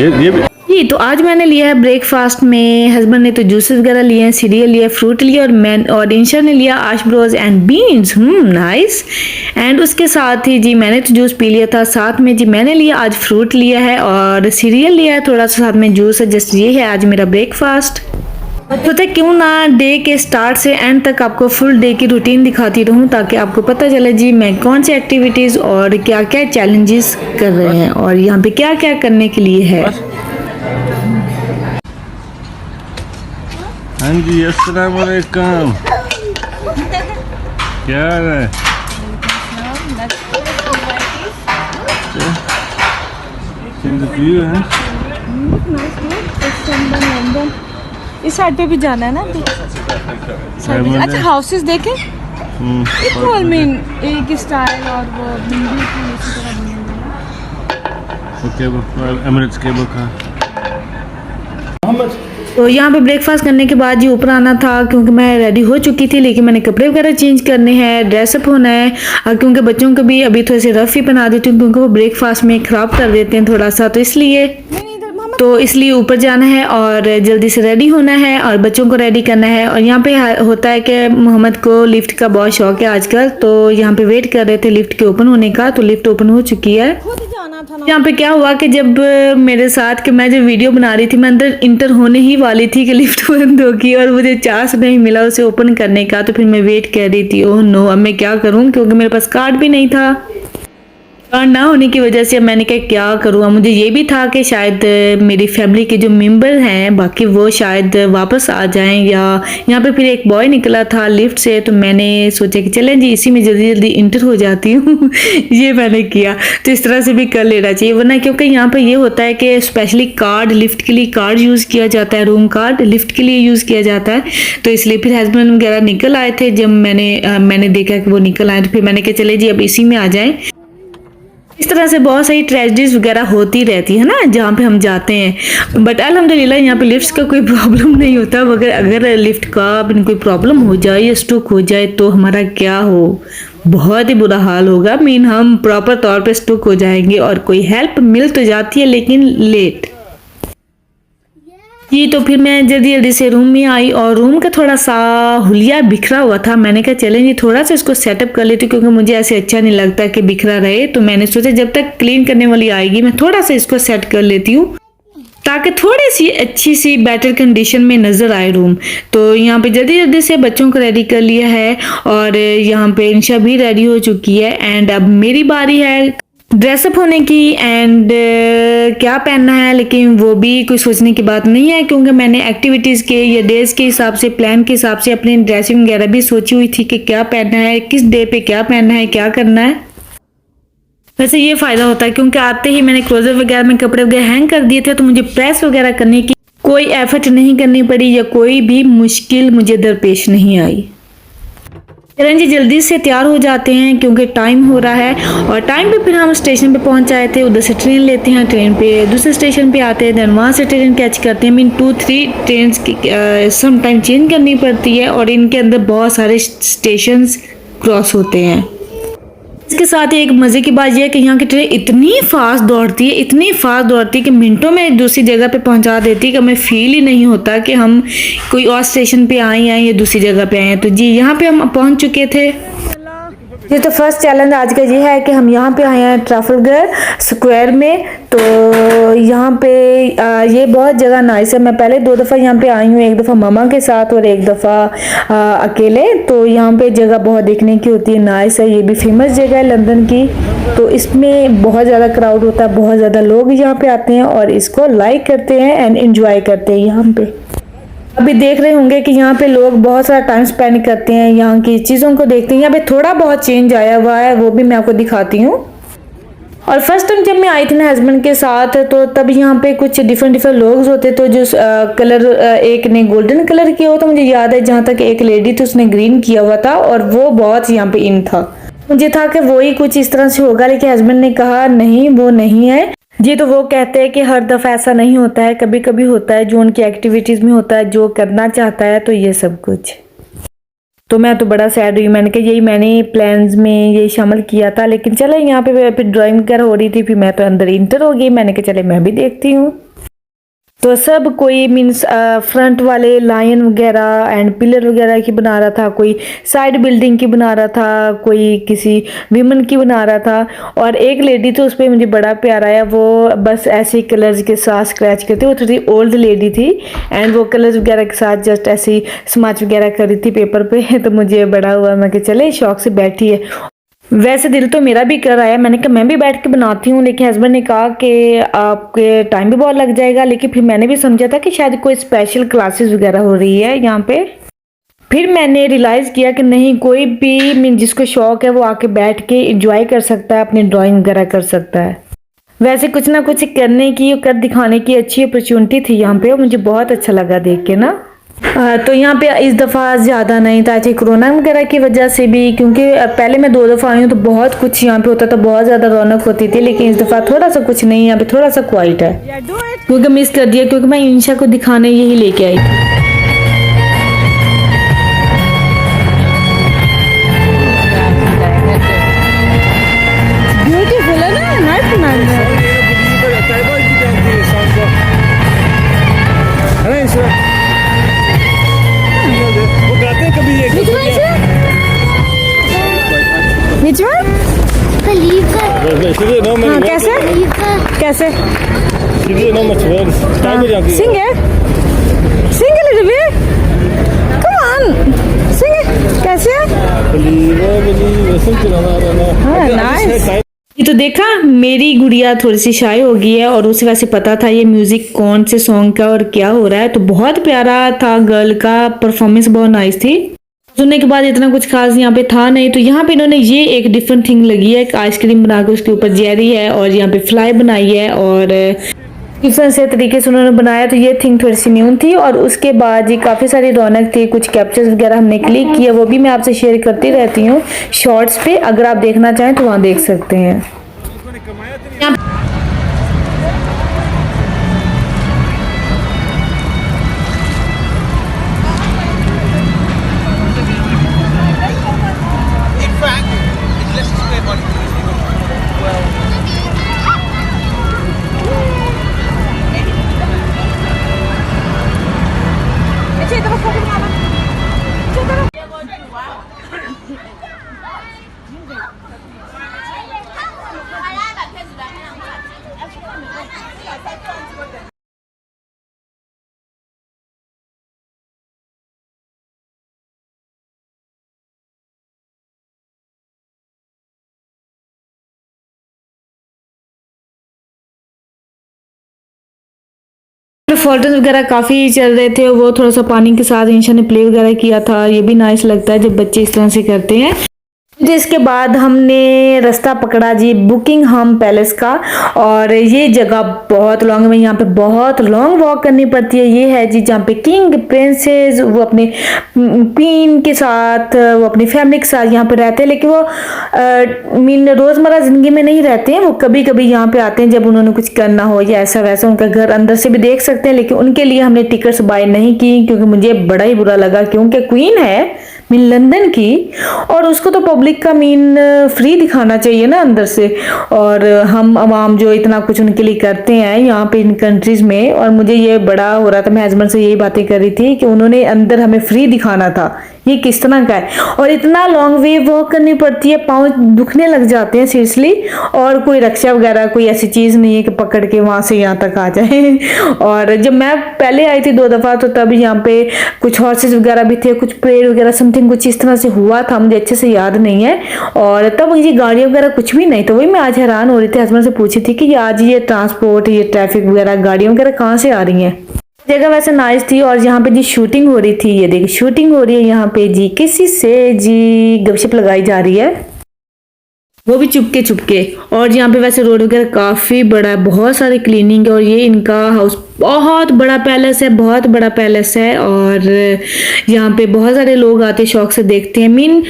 ये भी जी। तो आज मैंने लिया है ब्रेकफास्ट में, हस्बैंड ने तो जूसेस वगैरह लिए हैं, सीरियल लिया, फ्रूट लिया, और इंशा ने लिया hash browns and beans. Nice. And उसके साथ ही जी मैंने तो जूस पी लिया था, साथ में जी मैंने लिया आज फ्रूट लिया है और सीरियल लिया है थोड़ा सा, साथ में जूस है। जस्ट ये है आज मेरा ब्रेकफास्ट। पता क्यों ना डे के स्टार्ट से एंड तक आपको फुल डे की रूटीन दिखाती रहूं, ताकि आपको पता चले जी मैं कौन सी एक्टिविटीज़ और क्या क्या चैलेंजेस कर रहे हैं और यहाँ पे क्या क्या करने के लिए है। हाँ जी, अस्सलाम वालेकुम। क्या हाल है? है इस साइड पे भी जाना है ना साइड पे। अच्छा हाउसेस देखे इक्वल मीन एक स्टाइल और वो एमिरेट्स केबल का। तो यहाँ पे ब्रेकफास्ट करने के बाद जी ऊपर आना था, क्योंकि मैं रेडी हो चुकी थी लेकिन मैंने कपड़े वगैरह चेंज करने हैं, ड्रेसअप होना है, क्योंकि बच्चों को भी अभी थोड़े से रफ ही बना देती हूँ क्योंकि वो ब्रेकफास्ट में ख़राब कर देते हैं थोड़ा सा, तो इसलिए ऊपर जाना है और जल्दी से रेडी होना है और बच्चों को रेडी करना है। और यहाँ पे होता है कि मोहम्मद को लिफ्ट का बहुत शौक है आजकल, तो यहाँ पे वेट कर रहे थे लिफ्ट के ओपन होने का, तो लिफ्ट ओपन हो चुकी है। यहाँ पे क्या हुआ कि जब मेरे साथ कि मैं जब वीडियो बना रही थी, मैं अंदर इंटर होने ही वाली थी कि लिफ्ट बंद होगी और मुझे चांस नहीं मिला उसे ओपन करने का, तो फिर मैं वेट कर रही थी। ओह नो, अब मैं क्या करूँ, क्योंकि मेरे पास कार्ड भी नहीं था। कार्ड ना होने की वजह से मैंने कहा क्या करूँ। मुझे ये भी था कि शायद मेरी फैमिली के जो मेंबर हैं बाकी वो शायद वापस आ जाएं, या यहाँ पे फिर एक बॉय निकला था लिफ्ट से, तो मैंने सोचा कि चलें जी इसी में जल्दी जल्दी इंटर हो जाती हूँ। ये मैंने किया, तो इस तरह से भी कर लेना चाहिए, वरना क्योंकि यहाँ पे ये होता है कि स्पेशली कार्ड लिफ्ट के लिए कार्ड यूज़ किया जाता है, रूम कार्ड लिफ्ट के लिए यूज़ किया जाता है, तो इसलिए फिर हस्बैंड वगैरह निकल आए थे। जब मैंने देखा कि वो निकल आए तो फिर मैंने कहा चले जी अब इसी में आ जाएं। इस तरह से बहुत सारी ट्रेजेडीज वगैरह होती रहती है ना जहाँ पे हम जाते हैं, बट अल्हम्दुलिल्लाह यहाँ पे लिफ्ट्स का कोई प्रॉब्लम नहीं होता। मगर अगर लिफ्ट का कोई प्रॉब्लम हो जाए या स्टॉक हो जाए तो हमारा क्या हो, बहुत ही बुरा हाल होगा। मीन हम प्रॉपर तौर पे स्टॉक हो जाएंगे और कोई हेल्प मिल तो जाती है लेकिन लेट जी। तो फिर मैं जल्दी जल्दी से रूम में आई और रूम का थोड़ा सा हुलिया बिखरा हुआ था, मैंने कहा चलें जी थोड़ा सा इसको सेटअप कर लेती हूँ, क्योंकि मुझे ऐसे अच्छा नहीं लगता कि बिखरा रहे। तो मैंने सोचा जब तक क्लीन करने वाली आएगी मैं थोड़ा सा इसको सेट कर लेती हूँ, ताकि थोड़ी सी अच्छी सी बेटर कंडीशन में नज़र आए रूम। तो यहाँ पे जल्दी जल्दी से बच्चों को रेडी कर लिया है और यहाँ पे इंशा भी रेडी हो चुकी है। एंड अब मेरी बारी है ड्रेसअप होने की एंड क्या पहनना है, लेकिन वो भी कोई सोचने की बात नहीं है, क्योंकि मैंने एक्टिविटीज़ के या डेज के हिसाब से प्लान के हिसाब से अपनी ड्रेसिंग वगैरह भी सोची हुई थी कि क्या पहनना है, किस डे पे क्या पहनना है, क्या करना है। वैसे ये फ़ायदा होता है क्योंकि आते ही मैंने क्लोजर वगैरह में कपड़े वगैरह हैंग कर दिए थे, तो मुझे प्रेस वगैरह करने की कोई एफर्ट नहीं करनी पड़ी या कोई भी मुश्किल मुझे दरपेश नहीं आई। चलें जी जल्दी से तैयार हो जाते हैं क्योंकि टाइम हो रहा है। और टाइम पे फिर हम स्टेशन पे पहुंच जाए थे, उधर से ट्रेन लेते हैं, ट्रेन पे दूसरे स्टेशन पे आते हैं, देन वहाँ से ट्रेन कैच करते हैं। Mean 2-3 train some time change करनी पड़ती है और इनके अंदर बहुत सारे स्टेशन क्रॉस होते हैं। इसके साथ ही एक मज़े की बात यह है कि यहाँ की ट्रेन इतनी फास्ट दौड़ती है, इतनी फास्ट दौड़ती है कि मिनटों में दूसरी जगह पे पहुँचा देती है कि हमें फील ही नहीं होता कि हम कोई और स्टेशन पे आए हैं या दूसरी जगह पे आए हैं। तो जी यहाँ पे हम पहुँच चुके थे। ये तो फर्स्ट चैलेंज आज का ये है कि हम यहाँ पे आए हैं ट्राफलगर स्क्वायर में। तो यहाँ पे ये बहुत जगह नाइस है। मैं पहले 2 दफ़ा यहाँ पे आई हूँ, एक दफ़ा मामा के साथ और एक दफ़ा अकेले। तो यहाँ पे जगह बहुत देखने की होती है, नाइस है। ये भी फेमस जगह है लंदन की, तो इसमें बहुत ज़्यादा क्राउड होता है, बहुत ज़्यादा लोग यहाँ पे आते हैं और इसको लाइक करते हैं एंड एंजॉय करते हैं। यहाँ पे अभी देख रहे होंगे कि यहाँ पे लोग बहुत सारा टाइम स्पेंड करते हैं, यहाँ की चीज़ों को देखते हैं। यहाँ पे थोड़ा बहुत चेंज आया हुआ है, वो भी मैं आपको दिखाती हूँ। और फर्स्ट टाइम जब मैं आई थी ना हस्बैंड के साथ, तो तब यहाँ पे कुछ डिफरेंट लोग होते, तो जो कलर एक ने गोल्डन कलर किया हुआ था, मुझे याद है, जहाँ तक एक लेडी थी उसने ग्रीन किया हुआ था और वो बहुत यहाँ पे इन था। मुझे था कि वही कुछ इस तरह से होगा, लेकिन हस्बैंड ने कहा नहीं वो नहीं है जी। तो वो कहते हैं कि हर दफ़ा ऐसा नहीं होता है, कभी कभी होता है जो उनकी एक्टिविटीज़ में होता है, जो करना चाहता है, तो ये सब कुछ। तो मैं तो बड़ा सैड हुई। मैंने कहा यही मैंने प्लान्स में ये शामिल किया था, लेकिन चलो यहाँ पे फिर ड्राइंग वगैरह हो रही थी, फिर मैं तो अंदर इंटर हो गई। मैंने कहा चले मैं भी देखती हूँ। तो सब कोई मीन्स फ्रंट वाले लायन वगैरह एंड पिलर वगैरह की बना रहा था, कोई साइड बिल्डिंग की बना रहा था, कोई किसी विमन की बना रहा था। और एक लेडी तो उस पर मुझे बड़ा प्यार आया, वो बस ऐसे ही कलर्स के साथ स्क्रैच करती, वो थोड़ी ओल्ड लेडी थी एंड वो कलर्स वगैरह के साथ जस्ट ऐसे ही स्मच वगैरह कर रही थी पेपर पे। तो मुझे बड़ा हुआ, मैं कि चले शौक से बैठी है। वैसे दिल तो मेरा भी कर आया, मैंने कहा मैं भी बैठ के बनाती हूँ, लेकिन हस्बैंड ने कहा कि आपके टाइम भी बहुत लग जाएगा। लेकिन फिर मैंने भी समझा था कि शायद कोई स्पेशल क्लासेस वगैरह हो रही है यहाँ पे। फिर मैंने रियलाइज़ किया कि नहीं, कोई भी जिसको शौक है वो आके बैठ के इंजॉय कर सकता है, अपनी ड्राइंग वगैरह कर सकता है। वैसे कुछ ना कुछ करने की, कर दिखाने की अच्छी अपॉर्चुनिटी थी यहाँ पे, और मुझे बहुत अच्छा लगा देख के ना। तो यहाँ पे इस दफ़ा ज़्यादा नहीं था, चाहे कोरोना वगैरह की वजह से भी, क्योंकि पहले मैं 2 दफ़ा आई हूँ तो बहुत कुछ यहाँ पे होता था, बहुत ज़्यादा रौनक होती थी। लेकिन इस दफ़ा थोड़ा सा कुछ नहीं, यहाँ पे थोड़ा सा क्वाइट है, क्योंकि मिस कर दिया, क्योंकि मैं इंशा को दिखाने यही लेके आई थी। ब्यूटीफुल है ना, नाइस बनाया है। Which one? हाँ, कैसे कैसे Sing it. Sing a little bit. Come on. Sing it. कैसे? हाँ, nice. ये तो देखा, मेरी गुड़िया थोड़ी सी शाय हो गई है और उसे वैसे पता था ये म्यूजिक कौन से सॉन्ग का और क्या हो रहा है। तो बहुत प्यारा था, गर्ल का परफॉर्मेंस बहुत नाइस थी। सुनने के बाद इतना कुछ खास यहाँ पे था नहीं। तो यहाँ पे इन्होंने ये एक डिफरेंट थिंग लगी है, एक आइसक्रीम बना के उसके ऊपर जेरी है और यहाँ पे फ्लाई बनाई है और डिफरेंट से तरीके से उन्होंने बनाया। तो ये थिंग थोड़ी सी न्यू थी। और उसके बाद ये काफ़ी सारी रौनक थी, कुछ कैप्चर्स वगैरह हमने क्लिक किया, वो भी मैं आपसे शेयर करती रहती हूँ शॉर्ट्स पे, अगर आप देखना चाहें तो वहाँ देख सकते हैं। फोटोज वगैरह काफ़ी चल रहे थे, वो थोड़ा सा पानी के साथ इंशा ने प्ले वगैरह किया था। ये भी नाइस लगता है जब बच्चे इस तरह से करते हैं। जिसके बाद हमने रास्ता पकड़ा जी बुकिंघम पैलेस का, और ये जगह बहुत लॉन्ग है, यहाँ पे बहुत लॉन्ग वॉक करनी पड़ती है। ये है जी जहाँ पे किंग प्रिंसेस वो अपने क्वीन के साथ, वो अपनी फैमिली के साथ यहाँ पे रहते हैं, लेकिन वो मीन रोज़मर्रा ज़िंदगी में नहीं रहते हैं, वो कभी कभी यहाँ पे आते हैं जब उन्होंने कुछ करना हो या ऐसा वैसा। उनका घर अंदर से भी देख सकते हैं, लेकिन उनके लिए हमने टिकट्स बाय नहीं की, क्योंकि मुझे बड़ा ही बुरा लगा, क्योंकि क्वीन है मीन लंदन की और उसको तो पब्लिक का मीन फ्री दिखाना चाहिए ना अंदर से। और हम आवाम जो इतना कुछ उनके लिए करते हैं यहाँ पे इन कंट्रीज में, और मुझे ये बड़ा हो रहा था, मैं हस्बैंड से यही बातें कर रही थी कि उन्होंने अंदर हमें फ्री दिखाना था, ये किस तरह का है। और इतना लॉन्ग वे वॉक करनी पड़ती है, पाँव दुखने लग जाते हैं सीरियसली। और कोई रक्षा वगैरह कोई ऐसी चीज़ नहीं है कि पकड़ के वहाँ से यहाँ तक आ जाए। और जब मैं पहले आई थी 2 दफ़ा, तो तब यहाँ पे कुछ हॉर्सेस वगैरह भी थे, कुछ पेड़ वगैरह समथिंग कुछ इस तरह से हुआ था, मुझे अच्छे से याद नहीं है। और तब ये गाड़ियाँ वगैरह कुछ भी नहीं, तो वही मैं आज हैरान हो रही थी, हस्बैंड से पूछी थी कि आज ये ट्रांसपोर्ट, ये ट्रैफिक वगैरह गाड़ियाँ वगैरह कहाँ से आ रही हैं। जगह वैसे नाइस थी। और यहाँ पे जी शूटिंग हो रही थी, ये देखिए शूटिंग हो रही है यहाँ पे जी, किसी से जी गपशप लगाई जा रही है, वो भी चुपके चुपके। और यहाँ पे वैसे रोड वगैरह काफ़ी बड़ा है, बहुत सारी क्लीनिंग है। और ये इनका हाउस बहुत बड़ा पैलेस है, बहुत बड़ा पैलेस है। और यहाँ पे बहुत सारे लोग आते शौक से देखते हैं, मीन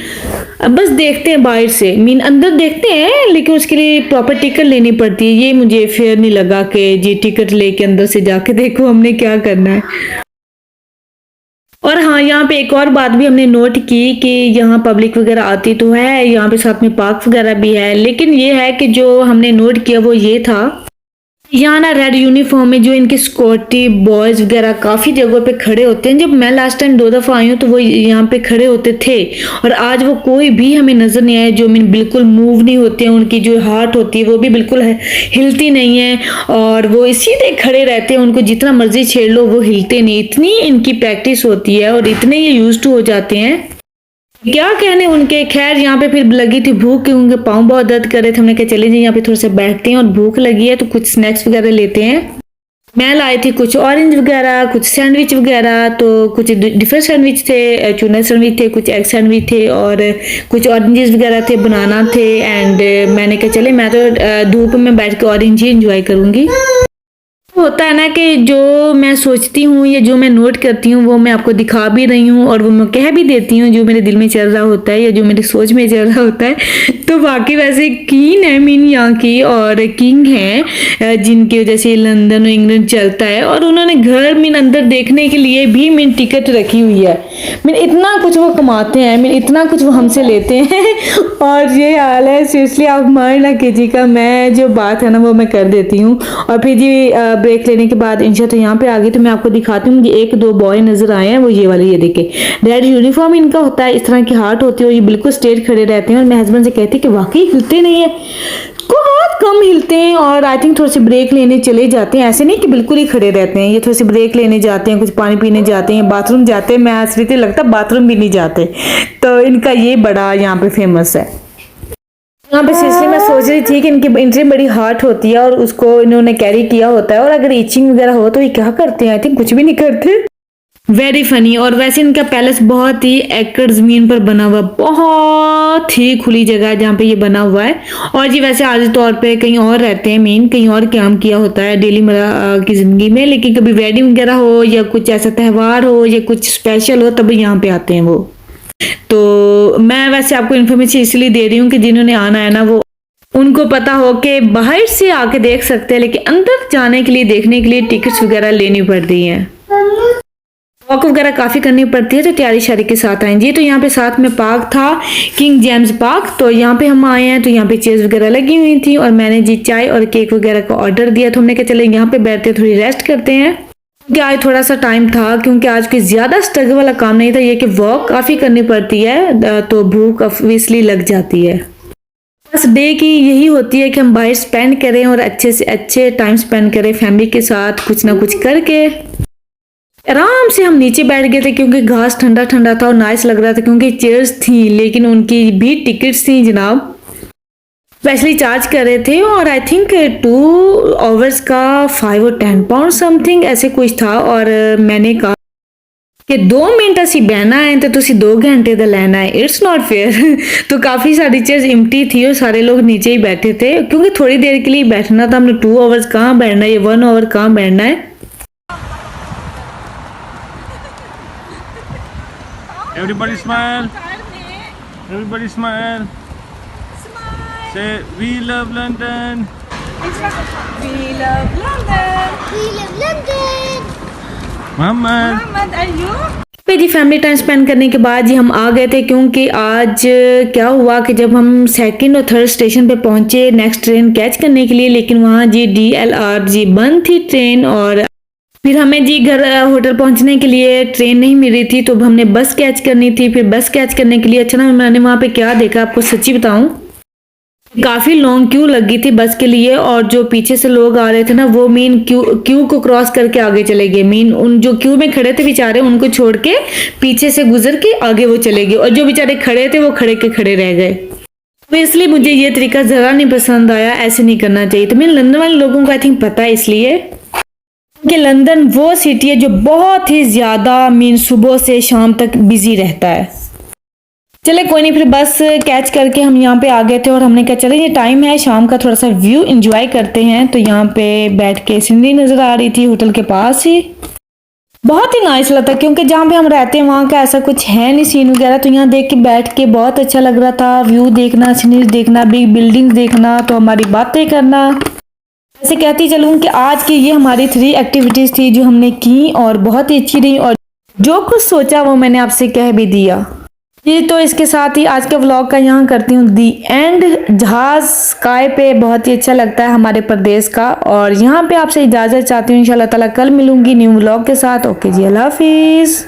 बस देखते हैं बाहर से, मीन अंदर देखते हैं, लेकिन उसके लिए प्रॉपर टिकट लेनी पड़ती है। ये मुझे फेयर नहीं लगा कि जी टिकट लेके अंदर से जाके देखो, हमने क्या करना है। और हाँ, यहाँ पे एक और बात भी हमने नोट की कि यहाँ पब्लिक वगैरह आती तो है, यहाँ पे साथ में पार्क वगैरह भी है, लेकिन ये है कि जो हमने नोट किया वो ये था, यहाँ ना रेड यूनिफॉर्म में जो इनके सिक्योरिटी बॉयज वगैरह काफी जगहों पे खड़े होते हैं। जब मैं लास्ट टाइम 2 दफा आई हूँ तो वो यहाँ पे खड़े होते थे, और आज वो कोई भी हमें नजर नहीं आया। जो मीन बिल्कुल मूव नहीं होते हैं, उनकी जो हार्ट होती है वो भी बिल्कुल हिलती नहीं है, और वो सीधे खड़े रहते हैं। उनको जितना मर्जी छेड़ लो वो हिलते नहीं। इतनी इनकी प्रैक्टिस होती है और इतने ये यूज टू हो जाते हैं, क्या कहने उनके। खैर यहाँ पे फिर लगी थी भूख, क्योंकि पाँव बहुत दर्द कर रहे थे। हमने कहा चले जी यहाँ पे थोड़ा सा बैठते हैं, और भूख लगी है तो कुछ स्नैक्स वगैरह लेते हैं। मैं लाई थी कुछ ऑरेंज वगैरह, कुछ सैंडविच वगैरह, तो कुछ डिफरेंट सैंडविच थे, चूना सैंडविच थे, कुछ एग सैंडविच थे, और कुछ ऑरेंजेस वगैरह थे, बनाना थे। एंड मैंने कहा चले मैं तो धूप में बैठ के ऑरेंज ही इंजॉय करूंगी। होता है ना कि जो मैं सोचती हूँ या जो मैं नोट करती हूँ वो मैं आपको दिखा भी रही हूँ, और वो मैं कह भी देती हूँ जो मेरे दिल में चल रहा होता है या जो मेरी सोच में चल रहा होता है। तो बाकी वैसे क्वीन है मीन यहाँ की, और किंग है जिनकी वजह से लंदन और इंग्लैंड चलता है, और उन्होंने घर मीन अंदर देखने के लिए भी मीन टिकट रखी हुई है। मीन इतना कुछ वो कमाते हैं, मीन इतना कुछ वो हमसे लेते हैं और ये हाल है। सीरियसली आप मार ना कीजिएगा, मैं जो बात है ना वो मैं कर देती हूँ। और फिर जी ब्रेक लेने के बाद इंशा तो यहाँ पे आ गई, तो मैं आपको दिखाती हूँ। मुझे 1-2 बॉय नजर आए हैं, वो ये वाले, ये देखे रेड यूनिफॉर्म इनका होता है, इस तरह की हार्ट होती है, और ये बिल्कुल स्ट्रेट खड़े रहते हैं। और मैं हस्बैंड से कहती कि वाकई हिलते नहीं है, बहुत कम हिलते हैं, और आई थिंक थोड़े से ब्रेक लेने चले जाते हैं। ऐसे नहीं कि बिल्कुल ही खड़े रहते हैं, ये थोड़े से ब्रेक लेने जाते हैं, कुछ पानी पीने जाते हैं, बाथरूम जाते हैं। मैं हंस रही थी, लगता बाथरूम भी नहीं जाते। तो इनका ये बड़ा यहाँ पे फेमस है। यहाँ पे सीरियसली मैं सोच रही थी कि इनकी बड़ी हार्ट होती है और उसको इन्होंने कैरी किया होता है, और अगर इचिंग वगैरह हो तो ये क्या करते हैं? आई थिंक कुछ भी नहीं करते। Very funny. और वैसे इनका पैलेस बहुत ही एकड़ जमीन पर बना हुआ, बहुत ही खुली जगह है जहाँ पे ये बना हुआ है। और जी वैसे आर्जी तौर पे कहीं और रहते हैं, मेन कहीं और काम किया होता है डेली की जिंदगी में, लेकिन कभी वेडिंग वगैरह हो या कुछ ऐसा त्यौहार हो या कुछ स्पेशल हो तब यहाँ पे आते हैं वो। तो मैं वैसे आपको इन्फॉर्मेशन इसलिए दे रही हूँ कि जिन्होंने आना है ना वो उनको पता हो कि बाहर से आके देख सकते हैं, लेकिन अंदर जाने के लिए देखने के लिए टिकट्स वगैरह लेनी पड़ती हैं, वॉक वगैरह काफी करनी पड़ती है। तो तैयारी शारी के साथ आएंगे। तो यहाँ पे साथ में पार्क था, किंग जेम्स पार्क। तो यहाँ पे हम आए हैं, तो यहाँ पे चेयर्स वगैरह लगी हुई थी, और मैंने जी चाय और केक वगैरह का ऑर्डर दिया। तो हमने कहा चले यहाँ पे बैठते थोड़ी रेस्ट करते हैं, क्योंकि आज थोड़ा सा टाइम था, क्योंकि आज कोई ज्यादा स्ट्रगल वाला काम नहीं था। ये कि वॉक काफी करनी पड़ती है तो भूख ऑब्वियसली लग जाती है। बस डे की यही होती है कि हम बाहर स्पेंड करें और अच्छे से अच्छे टाइम स्पेंड करें फैमिली के साथ, कुछ ना कुछ करके। आराम से हम नीचे बैठ गए थे, क्योंकि घास ठंडा ठंडा था और नाइस लग रहा था, क्योंकि चेयर्स थी लेकिन उनकी भी टिकट्स थी जनाब, स्पेशली चार्ज कर रहे थे। और आई थिंक 2 आवर्स का 5 और 10 पाउंड समथिंग ऐसे कुछ था। और मैंने कहा कि 2 मिनट असी बहना है तो तुसी 2 घंटे का लेना है, इट्स नॉट फेयर। तो काफी सारी चेयर्स एम्प्टी थी और सारे लोग नीचे ही बैठे थे, क्योंकि थोड़ी देर के लिए बैठना था। हमने 2 आवर्स कहाँ बैठना है, 1 आवर कहाँ बैठना है। Everybody smile. Everybody smile. Say we love London. We love London. We live London. Muhammad. Muhammad, are you? पे जी फैमिली टाइम स्पेंड करने के बाद जी हम आ गए थे, क्योंकि आज क्या हुआ कि जब हम 2nd और 3rd स्टेशन पे पहुंचे नेक्स्ट ट्रेन कैच करने के लिए, लेकिन वहाँ जी DLR जी बंद थी ट्रेन, और फिर हमें जी घर होटल पहुंचने के लिए ट्रेन नहीं मिल रही थी, तो हमने बस कैच करनी थी। फिर बस कैच करने के लिए अच्छा ना मैंने वहाँ पे क्या देखा आपको सच्ची बताऊं, काफी लॉन्ग क्यू लगी थी बस के लिए, और जो पीछे से लोग आ रहे थे ना वो मेन क्यू को क्रॉस करके आगे चले गए। मेन उन जो क्यू में खड़े थे बेचारे उनको छोड़ के पीछे से गुजर के आगे वो चले गए, और जो बेचारे खड़े थे वो खड़े के खड़े रह गए। तो इसलिए मुझे ये तरीका जरा नहीं पसंद आया, ऐसे नहीं करना चाहिए। तो मेरे लंदन वाले लोगों को आई थिंक पता है, इसलिए कि लंदन वो सिटी है जो बहुत ही ज्यादा मीन सुबह से शाम तक बिजी रहता है। चले कोई नहीं, फिर बस कैच करके हम यहाँ पे आ गए थे, और हमने कहा चले ये टाइम है शाम का, थोड़ा सा व्यू एंजॉय करते हैं। तो यहाँ पे बैठ के सीनरी नजर आ रही थी होटल के पास ही, बहुत ही नाइस लगता, क्योंकि जहाँ पे हम रहते हैं वहाँ का ऐसा कुछ है नहीं सीन वगैरह। तो यहाँ देख के बैठ के बहुत अच्छा लग रहा था, व्यू देखना, सीनरी देखना, बिग बिल्डिंग देखना, तो हमारी बातें करना। ऐसे कहती चलूँ कि आज की ये हमारी 3 एक्टिविटीज थी जो हमने की और बहुत ही अच्छी रही। और जो कुछ सोचा वो मैंने आपसे कह भी दिया। जी तो इसके साथ ही आज के व्लॉग का यहाँ करती हूँ दी एंड। जहाज स्काई पे बहुत ही अच्छा लगता है हमारे प्रदेश का, और यहाँ पे आपसे इजाज़त चाहती हूँ। इंशाल्लाह ताला कल मिलूंगी न्यू व्लॉग के साथ। ओके जी, अल्लाह हाफिज़।